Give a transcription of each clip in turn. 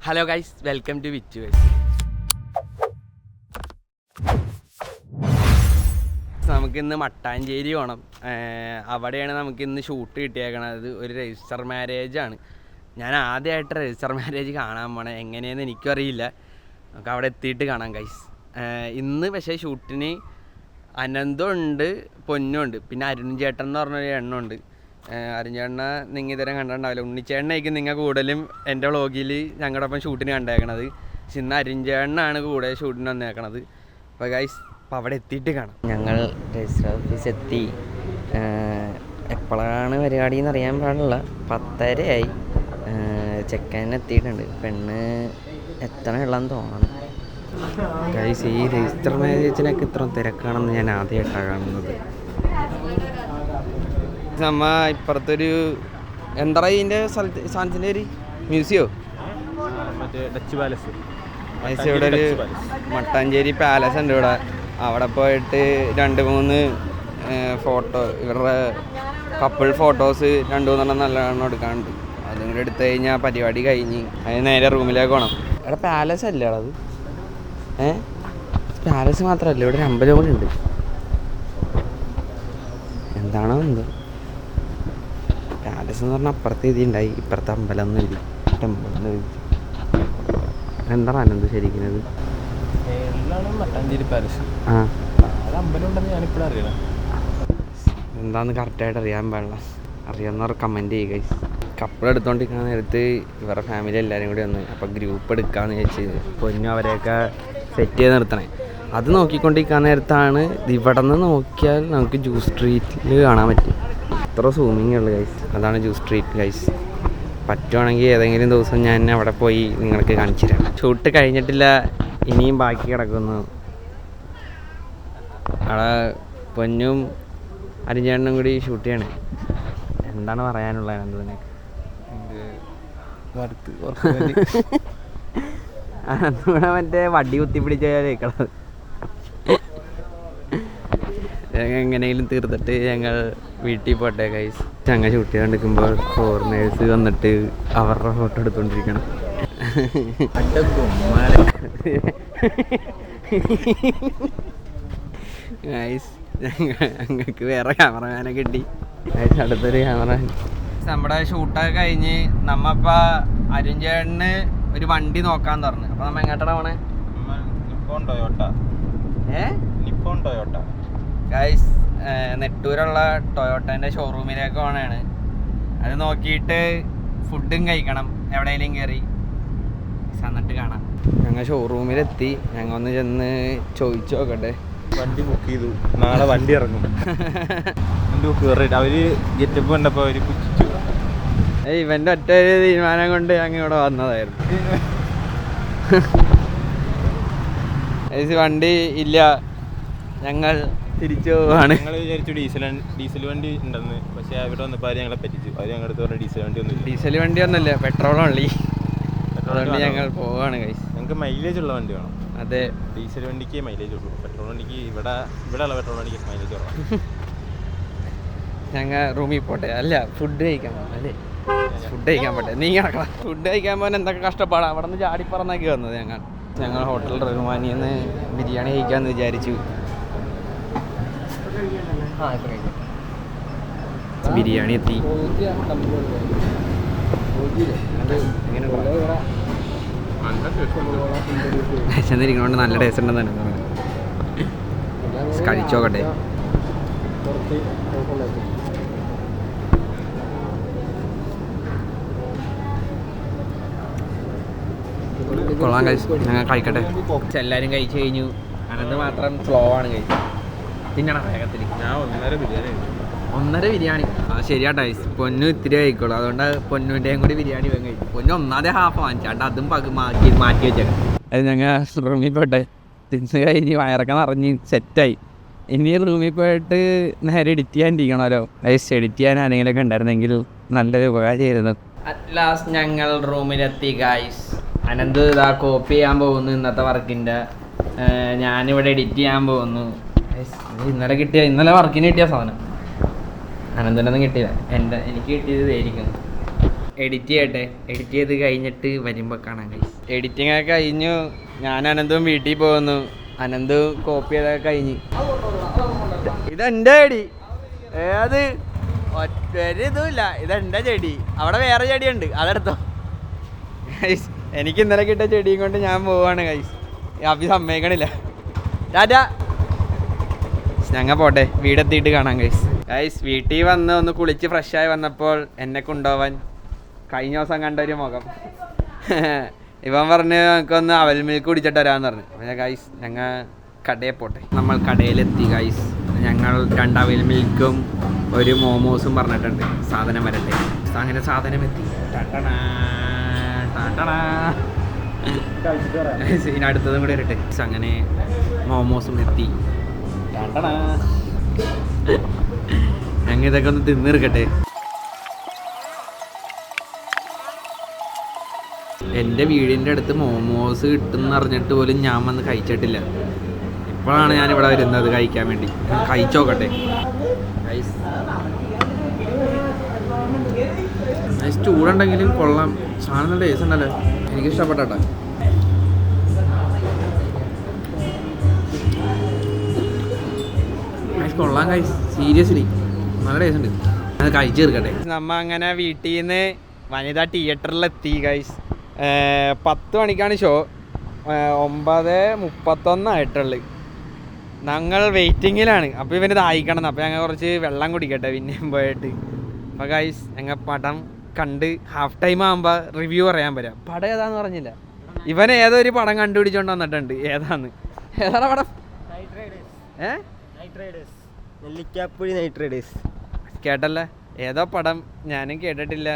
Hello guys, welcome to Vichu guys. നമുക്കിന്ന് മട്ടാഞ്ചേരി പോകണം. അവിടെയാണ് നമുക്കിന്ന് ഷൂട്ട് കിട്ടിയേക്കണത്. ഒരു രജിസ്റ്റർ മാരേജാണ്. ഞാൻ ആദ്യമായിട്ട് രജിസ്റ്റർ മാരേജ് കാണാൻ പോണേ. എങ്ങനെയെന്ന് എനിക്കും അറിയില്ല. നമുക്ക് അവിടെ എത്തിയിട്ട് കാണാം ഗൈസ്. ഇന്ന് പക്ഷേ ഷൂട്ടിന് അനന്തമുണ്ട്, പൊന്നുണ്ട്, പിന്നെ അരുൺ ചേട്ടൻ എന്ന് പറഞ്ഞൊരു എണ്ണമുണ്ട്. അരുൺ ചേട്ടനെ നിങ്ങൾ ഇതുവരെ കണ്ടിട്ടുണ്ടാവില്ല. ഉണ്ണിച്ചേട്ടനായിരിക്കും നിങ്ങൾ കൂടുതലും എൻ്റെ വ്ളോഗിൽ ഞങ്ങളുടെ ഒപ്പം ഷൂട്ടിന് കണ്ടേക്കണത്. പക്ഷെ ഇന്ന് അരുൺ ചേട്ടനാണ് കൂടെ ഷൂട്ടിന് വന്നേക്കണത്. അപ്പോൾ ഗൈസ്, അപ്പോൾ അവിടെ എത്തിയിട്ട് കാണാം. ഞങ്ങൾ രജിസ്റ്റർ ഓഫീസ് എത്തി. എപ്പോഴാണ് പരിപാടി എന്ന് അറിയാൻ പാടില്ല. 10:30 ചെക്കൻ എത്തിയിട്ടുണ്ട്. പെണ്ണ് എത്തണമുള്ളതെന്ന് തോന്നണം. ഗൈസ്, ഈ രജിസ്റ്റർ മാരേജിനൊക്കെ ഇത്ര തിരക്കാണെന്ന് ഞാൻ ആദ്യമായിട്ടാണ് കാണുന്നത്. നമ്മ ഇപ്പുറത്തൊരു എന്താ ഇതിൻ്റെ സാധനത്തിൻ്റെ ഒരു മ്യൂസിയോ, ഡച്ച് പാലസ്. ഇവിടെ ഒരു മട്ടാഞ്ചേരി പാലസ് ഉണ്ട് ഇവിടെ. അവിടെ പോയിട്ട് 2-3 ഫോട്ടോ, ഇവരുടെ കപ്പിൾ ഫോട്ടോസ് 2-3 നല്ലോണം എടുക്കാനുണ്ട്. അതും കൂടെ എടുത്തു കഴിഞ്ഞാൽ പരിപാടി കഴിഞ്ഞ് അതിന് നേരെ റൂമിലേക്ക് പോകണം. ഇവിടെ പാലസ് അല്ലേ അത്? പാലസ് മാത്രമല്ല, ഇവിടെ ഒരു അമ്പലം കൂടി ഉണ്ട്. എന്താണോ എന്തോ. പാലസ് എന്ന് പറഞ്ഞാൽ അപ്പുറത്തെ എഴുതി ഉണ്ടായി, ഇപ്പുറത്തെ അമ്പലം എന്ന് എഴുതി, ടെമ്പിൾ എന്ന് എഴുതി. എന്താണ് അനന്ത് ശരിക്കുന്നത്? മട്ടാഞ്ചേരി പാലസ്. ആ, അമ്പലം ഉണ്ടെന്ന് ഞാനിപ്പോഴും അറിയണം. എന്താണെന്ന് കറക്റ്റായിട്ട് അറിയാൻ പാടില്ല. അറിയാവുന്നവർ കമൻറ്റ് ചെയ്യുക ഗൈസ്. കപ്പിൾ എടുത്തോണ്ടിരിക്കുന്ന നേരത്ത് ഇവരുടെ ഫാമിലി എല്ലാവരും കൂടി വന്ന്. അപ്പോൾ ഗ്രൂപ്പ് എടുക്കാമെന്ന് ചോദിച്ച് പൊന്നു അവരെയൊക്കെ സെറ്റ് ചെയ്ത് നിർത്തണേ. അത് നോക്കിക്കൊണ്ടിരിക്കാൻ നേരത്താണ് ഇവിടെ നിന്ന് നോക്കിയാൽ നമുക്ക് ജ്യൂസ് സ്ട്രീറ്റിൽ കാണാൻ പറ്റും. അത്ര സൂമിങ് ഉള്ളു ഗൈസ്. അതാണ് ജ്യൂസ് സ്ട്രീറ്റ് ഗൈസ്. പറ്റുവാണെങ്കിൽ ഏതെങ്കിലും ദിവസം ഞാൻ അവിടെ പോയി നിങ്ങൾക്ക് കാണിച്ചു തരാം. ഷൂട്ട് കഴിഞ്ഞിട്ടില്ല, ഇനിയും ബാക്കി കിടക്കുന്നു. അവിടെ പൊന്നും അരിഞ്ചേട്ടനും കൂടി ഷൂട്ട് ചെയ്യണേ. എന്താണ് പറയാനുള്ളത് അനന്തതിനെ? അനന്തൂടെ മറ്റേ വടി കുത്തിപ്പിടിച്ച കേൾക്കണത്. എങ്ങനെയെങ്കിലും തീർത്തിട്ട് ഞങ്ങൾ വീട്ടിൽ പോട്ടെ ഗൈസ്. ഞങ്ങൾ ഷൂട്ട് ചെയ്തുകൊണ്ടിരിക്കുമ്പോൾ ഫോറിനേഴ്സ് വന്നിട്ട് അവരുടെ ഫോട്ടോ എടുത്തുകൊണ്ടിരിക്കണം. ഗൈസ്, ഞങ്ങൾക്ക് വേറെ ക്യാമറമാനെ കിട്ടി. ഗൈസ്, അടുത്തൊരു ക്യാമറ. നമ്മുടെ ഷൂട്ടൊക്കെ കഴിഞ്ഞ് നമ്മപ്പോൾ അരുൺ ചേട്ടന് ഒരു വണ്ടി നോക്കാൻ പറഞ്ഞു. അപ്പോൾ നമ്മൾ എങ്ങോട്ടാണ് പോണേ? ഗൈസ്, നെട്ടൂരുള്ള ടൊയോട്ടേൻ്റെ ഷോറൂമിലേക്ക് പോകണതാണ്. അത് നോക്കിയിട്ട് ഫുഡും കഴിക്കണം എവിടെയെങ്കിലും കയറി. എന്നിട്ട് കാണാം. ഞങ്ങൾ ഷോറൂമിലെത്തി. ഞങ്ങൾ ഒന്ന് ചെന്ന് ചോദിച്ചു നോക്കട്ടെ. വണ്ടി ബുക്ക് ചെയ്തു, നാളെ വണ്ടി ഇറങ്ങും. അവര് ഗെറ്റപ്പ് കണ്ടപ്പോൾ അവര് പുച്ഛിച്ചു. ഇവൻ്റെ ഒറ്റ തീരുമാനം കൊണ്ട് ഞങ്ങൾ ഇവിടെ വന്നതായിരുന്നു. വണ്ടി ഇല്ല, ഞങ്ങൾ തിരിച്ചു പോവാണ്. ഞങ്ങൾ വിചാരിച്ചു ഡീസൽ വണ്ടി ഉണ്ടെന്ന്. പക്ഷെ അവിടെ വന്നപ്പോൾ അവർ ഞങ്ങളെ പറ്റിച്ചു. അവർ ഞങ്ങളുടെ അടുത്ത് പറഞ്ഞ ഡീസൽ വണ്ടി ഒന്നും. ഡീസൽ വണ്ടി ഒന്നുമില്ല, പെട്രോൾ ഉള്ളി. അതുകൊണ്ട് ഞങ്ങൾ പോവാണ് ഗൈസ്. ഞങ്ങൾക്ക് മൈലേജ് ഉള്ള വണ്ടി വേണം. അതെ, ഡീസൽ വണ്ടിക്ക് മൈലേജ് ഉള്ളൂ. പെട്രോൾ വണ്ടിക്ക് ഇവിടെ ഉള്ള പെട്രോൾ വണ്ടിക്ക് മൈലേജ് കുറവാണ്. ഞങ്ങൾ റൂമിൽ പോട്ടെ. അല്ല, ഫുഡ് കഴിക്കാൻ പോകണം. അല്ലേ, ഫുഡ് കഴിക്കാൻ പോട്ടെ. നീ കിടക്കണം. ഫുഡ് കഴിക്കാൻ പോകാൻ എന്തൊക്കെ കഷ്ടപ്പാടാണ്. അവിടെ നിന്ന് ചാടിപ്പറന്നൊക്കെ വന്നത്. ഞങ്ങൾ ഹോട്ടൽ റഹ്മാനിൽ നിന്ന് ബിരിയാണി കഴിക്കാമെന്ന് വിചാരിച്ചു. ബിരിയാണി എത്തി. വിശന്നിരിക്കണോണ്ട് നല്ല ടേസ്റ്റ് ഉണ്ടെന്ന് തന്നെ കഴിച്ചോക്കട്ടെ. കൊള്ളാൻ കഴിച്ചു. ഞങ്ങൾ കഴിക്കട്ടെ. എല്ലാവരും കഴിച്ചു കഴിഞ്ഞു. അനന്ത് മാത്രം സ്ലോ ആണ് കഴിച്ചു. തിന്നണം വേഗത്തിൽ. ഞാൻ 1.5 ബിരിയാണി. ആ, ശരിയാട്ടോ. പൊന്നു ഇത്തിരി കഴിക്കുള്ളൂ. അതുകൊണ്ട് പൊന്നുവിൻ്റെയും കൂടി ബിരിയാണി വേഗം കഴിക്കും. പൊന്നു 1/2 ഹാഫ് വാങ്ങിച്ചാണ്ട് അതും മാറ്റി വെച്ചേക്കാം. അത് ഞങ്ങൾ റൂമിൽ പോട്ടെ. തിന്ന് കഴിഞ്ഞ് വയറൊക്കെ നിറഞ്ഞ് സെറ്റായി. ഇനി റൂമിൽ പോയിട്ട് നേരെ എഡിറ്റ് ചെയ്യാനിരിക്കണമല്ലോ. എഡിറ്റ് ചെയ്യാൻ ആരെങ്കിലുമൊക്കെ ഉണ്ടായിരുന്നെങ്കിൽ നല്ലൊരു ഉപകാരമായിരുന്നു. അറ്റ് ലാസ്റ്റ് ഞങ്ങൾ റൂമിലെത്തി ഗൈസ്. അനന്ത് ഇതാ കോപ്പി ചെയ്യാൻ പോകുന്നു ഇന്നത്തെ വർക്കിൻ്റെ. ഞാനിവിടെ എഡിറ്റ് ചെയ്യാൻ പോകുന്നു. ഇന്നലെ വർക്കിന് കിട്ടിയ സാധനം അനന്തനൊന്നും കിട്ടിയില്ല. എനിക്ക് കിട്ടിയത് ഇതായിരിക്കും. എഡിറ്റ് ചെയ്യട്ടെ. എഡിറ്റ് ചെയ്ത് കഴിഞ്ഞിട്ട് വരുമ്പോൾ കാണാൻ കഴിയും. എഡിറ്റിംഗ് ഒക്കെ കഴിഞ്ഞു. ഞാൻ അനന്തവും വീട്ടിൽ പോകുന്നു. അനന്ത് കോപ്പി ചെയ്തൊക്കെ കഴിഞ്ഞ്. ഇതെൻ്റെ ചെടി. ഏത് ഒരിതുമില്ല. ഇതെൻ്റെ ചെടി. അവിടെ വേറെ ചെടിയുണ്ട്, അതെടുത്തോ ഗൈസ്. എനിക്ക് ഇന്നലെ കിട്ടിയ ചെടിയും കൊണ്ട് ഞാൻ പോവാണ് ഗൈസ്. അഭി സമ്മതിക്കണില്ല. ടാറ്റാ. ഞങ്ങൾ പോട്ടെ, വീടെത്തിയിട്ട് കാണാം ഗൈസ്. ഗൈസ് വീട്ടിൽ വന്ന് ഒന്ന് കുളിച്ച് ഫ്രഷായി വന്നപ്പോൾ എന്നെ കൊണ്ടുപോവാൻ കഴിഞ്ഞ ദിവസം കണ്ട ഒരു മുഖം. ഇവൻ പറഞ്ഞ് നമുക്കൊന്ന് അവൽ മിൽക്ക് കുടിച്ചിട്ട് വരാമെന്ന് പറഞ്ഞു. അപ്പോൾ ഗൈസ് ഞങ്ങൾ കടയിൽ പോട്ടെ. നമ്മൾ കടയിലെത്തി ഗൈസ്. ഞങ്ങൾ 2 അവൽ മിൽക്കും ഒരു മോമോസും പറഞ്ഞിട്ടുണ്ട്. സാധനം വരട്ടെ. അങ്ങനെ സാധനം എത്തി. ഇനി അടുത്തതും കൂടി വരട്ടെ. അങ്ങനെ മോമോസും എത്തി. ഞങ്ങൾ ഇതൊക്കെ ഒന്ന് തിന്നിറക്കട്ടെ. എൻ്റെ വീടിൻ്റെ അടുത്ത് മോമോസ് കിട്ടുമെന്ന് അറിഞ്ഞിട്ട് പോലും ഞാൻ വന്ന് കഴിച്ചിട്ടില്ല. ഇപ്പോഴാണ് ഞാനിവിടെ വരുന്നത് കഴിക്കാൻ വേണ്ടി. കഴിച്ചോക്കട്ടെ. ചൂടുണ്ടെങ്കിലും കൊള്ളാം. സാധനം നല്ല ടേസ്റ്റ് ഉണ്ടല്ലോ. എനിക്കിഷ്ടപ്പെട്ടോ. കൊള്ളാം ഗൈസ്, സീരിയസ്ലി നല്ല ടേസ്റ്റ് ഉണ്ട്. അത് കഴിച്ചു തീർക്കട്ടെ. നമ്മ അങ്ങനെ വീട്ടിൽ നിന്ന് വനിതാ തിയേറ്ററിലെത്തി ഗൈസ്. 10 മണിക്കാണ് ഷോ. 9:31 ആയിട്ടുള്ളു. ഞങ്ങൾ വെയിറ്റിങ്ങിലാണ്. അപ്പോൾ ഇവന് ദാഹിക്കണം. അപ്പോൾ ഞങ്ങൾ കുറച്ച് വെള്ളം കുടിക്കട്ടെ പിന്നെയും പോയിട്ട്. അപ്പോൾ ഗൈസ് ഞങ്ങൾ പടം കണ്ട് ഹാഫ് ടൈം ആകുമ്പോൾ റിവ്യൂ പറയാൻ പറ്റാം. പടം ഏതാന്ന് പറഞ്ഞില്ല. ഇവൻ ഏതൊരു പടം കണ്ടുപിടിച്ചോണ്ട് വന്നിട്ടുണ്ട്. ഏതാണ് പടം? നെല്ലിക്കാപ്പുഴി നൈറ്റ് റൈഡേഴ്സ്. കേട്ടല്ലേ? ഏതോ പടം. ഞാനും കേട്ടിട്ടില്ല.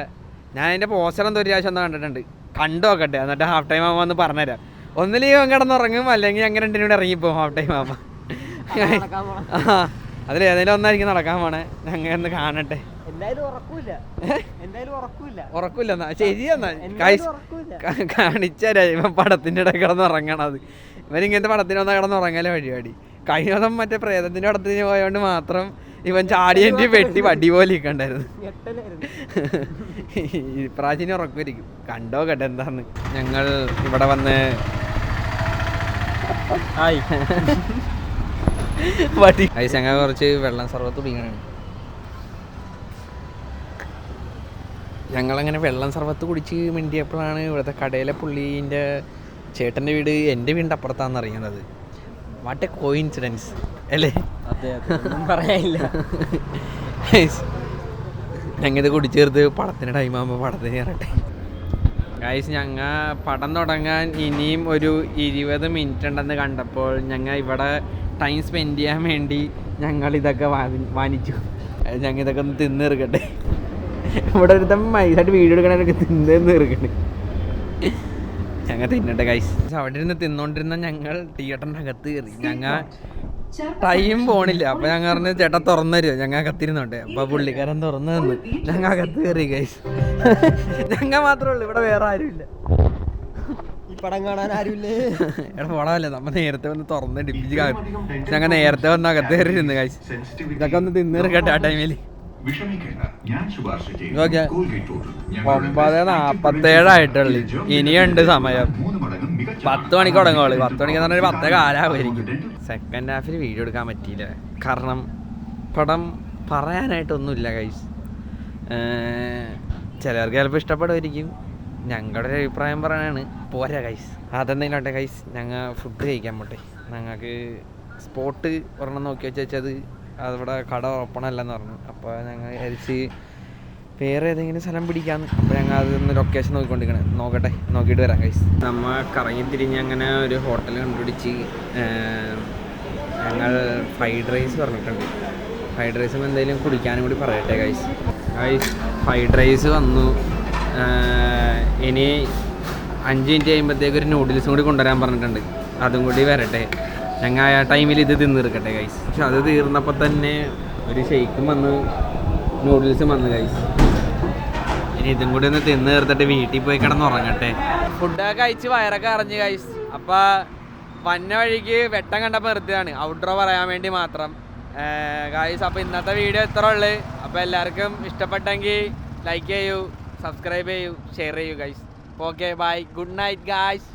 ഞാൻ അതിൻ്റെ പോസ്റ്റർ എന്തോ ഒരു പ്രാവശ്യം ഒന്ന് കണ്ടിട്ടുണ്ട്. കണ്ടു നോക്കട്ടെ, എന്നിട്ട് ഹാഫ് ടൈം ആകുമ്പോൾ ഒന്ന് പറഞ്ഞുതരാം. ഒന്നിലും ഇവൻ കിടന്നുറങ്ങും, അല്ലെങ്കിൽ അങ്ങനെ രണ്ടിനും കൂടെ ഇറങ്ങിപ്പോവും ഹാഫ് ടൈം ആകുമ്പോൾ. അതിലേതെങ്കിലും ഒന്നായിരിക്കും നടക്കാൻ പോണേ. ഞങ്ങൾ ഒന്ന് കാണട്ടെ. ഉറക്കൂല. ശരിയെന്നാ കാണിച്ചാരാ ഇവൻ പടത്തിൻ്റെ ഇടയിൽ കിടന്നുറങ്ങണത്. ഇവനിങ്ങനത്തെ പടത്തിന് വന്നാൽ കിടന്നുറങ്ങാലേ പരിപാടി. കഴിഞ്ഞ ദിവസം മറ്റേ പ്രേതത്തിൻ്റെ പടത്തിന് പോയതുകൊണ്ട് മാത്രം ഇവൻ ചാടിയൻ്റെ വെട്ടി വടി പോലെ ഇരിക്കണ്ടായിരുന്നു. ഇപ്രാവശ്യം ഉറക്കുമായിരിക്കും. കണ്ടോ കേട്ടെ എന്താന്ന്. ഞങ്ങൾ ഇവിടെ വന്ന് ഞങ്ങൾ കുറച്ച് വെള്ളം സർവത്ത് കുടിക്കണേ. ഞങ്ങളങ്ങനെ വെള്ളം സർവത്ത് കുടിച്ച് മിണ്ടിയപ്പോഴാണ് ഇവിടുത്തെ കടയിലെ പുള്ളീൻ്റെ ചേട്ടൻ്റെ വീട് എൻ്റെ വീടിൻ്റെ അപ്പുറത്താണെന്ന് അറിയുന്നത്. വാട്ട് എ കോയിൻസിഡൻസ് അല്ലേ? അതെ, പറയാനില്ല. ഞങ്ങളിത് കുടിച്ചേർത്ത് പടത്തിന് ടൈമാകുമ്പോൾ പടത്തിന് കയറട്ടെ ഗൈസ്. ഞങ്ങൾ പടം തുടങ്ങാൻ ഇനിയും ഒരു 20 മിനിറ്റ് ഉണ്ടെന്ന് കണ്ടപ്പോൾ ഞങ്ങൾ ഇവിടെ ടൈം സ്പെൻഡ് ചെയ്യാൻ വേണ്ടി ഞങ്ങളിതൊക്കെ വാങ്ങിച്ചു. ഞങ്ങൾ ഇതൊക്കെ ഒന്ന് തിന്നിറക്കട്ടെ. ഇവിടെ ഒരുത്തം മൈസായിട്ട് വീഡിയോ എടുക്കണവരൊക്കെ തിന്നിറക്കട്ടെ. ഞങ്ങൾ തിന്നട്ടെ ഗൈസ്. അവിടെ ഇരുന്ന് തിന്നോണ്ടിരുന്ന ഞങ്ങൾ തിയേറ്ററിൻ്റെ അകത്ത് കയറി. ഞങ്ങൾ ടൈം പോണില്ല. അപ്പോൾ ഞങ്ങൾ പറഞ്ഞ് ചേട്ടാ തുറന്നു തരുമോ, ഞങ്ങൾ അകത്തിരുന്നോട്ടെ. അപ്പോൾ പുള്ളിക്കാരൻ തുറന്നു തന്നു. ഞങ്ങൾ അകത്ത് കയറി ഗൈസ്. ഞങ്ങൾ മാത്രമേ ഉള്ളൂ, ഇവിടെ വേറെ ആരുമില്ല. ഈ പടം കാണാൻ ആരുമില്ലേ? എടാ പടമല്ലേ, നമ്മൾ നേരത്തെ വന്ന് തുറന്ന് ഡിപ്പിച്ച് ഞങ്ങൾ നേരത്തെ വന്ന് അകത്ത് കയറി ഇരുന്ന് ഗൈസ്. ഇതൊക്കെ ഒന്ന് തിന്നിറക്കട്ടെ ആ ടൈമിൽ. 9:47 ആയിട്ടുള്ളു. ഇനിയുണ്ട് സമയം. 10 മണിക്ക് തുടങ്ങുള്ളൂ. 10 മണിക്ക് പറഞ്ഞാൽ 10 കാലാവുമായിരിക്കും. സെക്കൻഡ് ഹാഫിൽ വീഡിയോ എടുക്കാൻ പറ്റിയില്ല. കാരണം പടം പറയാനായിട്ടൊന്നുമില്ല ഗൈസ്. ചിലർക്ക് ചിലപ്പോൾ ഇഷ്ടപ്പെടുമായിരിക്കും. ഞങ്ങളുടെ ഒരു അഭിപ്രായം പറയാനാണ്. പോരാ ഗൈസ്. അതെന്തെങ്കിലും ആട്ടെ ഗൈസ്. ഞങ്ങൾ ഫുഡ് കഴിക്കാൻ പോട്ടെ. ഞങ്ങൾക്ക് സ്പോട്ട് ഒരെണ്ണം നോക്കി വെച്ചത് അവിടെ കട ഓപ്പൺ അല്ലെന്ന് പറഞ്ഞു. അപ്പോൾ ഞങ്ങൾ വിചാരിച്ച് വേറെ ഏതെങ്കിലും സ്ഥലം പിടിക്കാമെന്ന്. അപ്പോൾ ഞങ്ങൾ അതൊന്ന് ലൊക്കേഷൻ നോക്കട്ടെ, നോക്കിയിട്ട് വരാം ഗൈസ്. നമ്മൾ കറങ്ങി തിരിഞ്ഞ് അങ്ങനെ ഒരു ഹോട്ടൽ കണ്ടുപിടിച്ച് ഞങ്ങൾ ഫ്രൈഡ് റൈസ് പറഞ്ഞിട്ടുണ്ട്. ഫ്രൈഡ് റൈസും എന്തെങ്കിലും കുടിക്കാനും കൂടി പറയട്ടെ ഗൈസ്. ഫ്രൈഡ് റൈസ് വന്നു. ഇനി 5 മിനിറ്റ് കഴിയുമ്പോഴത്തേക്ക് ഒരു നൂഡിൽസും കൂടി കൊണ്ടുവരാൻ പറഞ്ഞിട്ടുണ്ട്. അതും കൂടി വരട്ടെ. ഞങ്ങൾ ആ ടൈമിൽ ഇത് തിന്നിറക്കട്ടെ ഗൈസ്. പക്ഷെ അത് തീർന്നപ്പോൾ തന്നെ ഒരു ഷെയ്ക്കും വന്ന് നൂഡിൽസും വന്നു ഗൈസ്. ഇനി ഇതും കൂടി ഒന്ന് തിന്ന് തീർത്തിട്ട് വീട്ടിൽ പോയി കിടന്നുറങ്ങട്ടെ. ഫുഡൊക്കെ കഴിച്ച് വയറൊക്കെ അറിഞ്ഞ് ഗൈസ്. അപ്പോൾ വന്ന വഴിക്ക് വെട്ടം കണ്ടപ്പോൾ നിർത്തിയതാണ്, ഔട്ട്ഡോർ പറയാൻ വേണ്ടി മാത്രം ഗൈസ്. അപ്പോൾ ഇന്നത്തെ വീഡിയോ ഇത്ര ഉള്ളു. അപ്പോൾ എല്ലാവർക്കും ഇഷ്ടപ്പെട്ടെങ്കിൽ ലൈക്ക് ചെയ്യൂ, സബ്സ്ക്രൈബ് ചെയ്യൂ ഷെയർ ചെയ്യൂ guys. Okay bye, good night guys.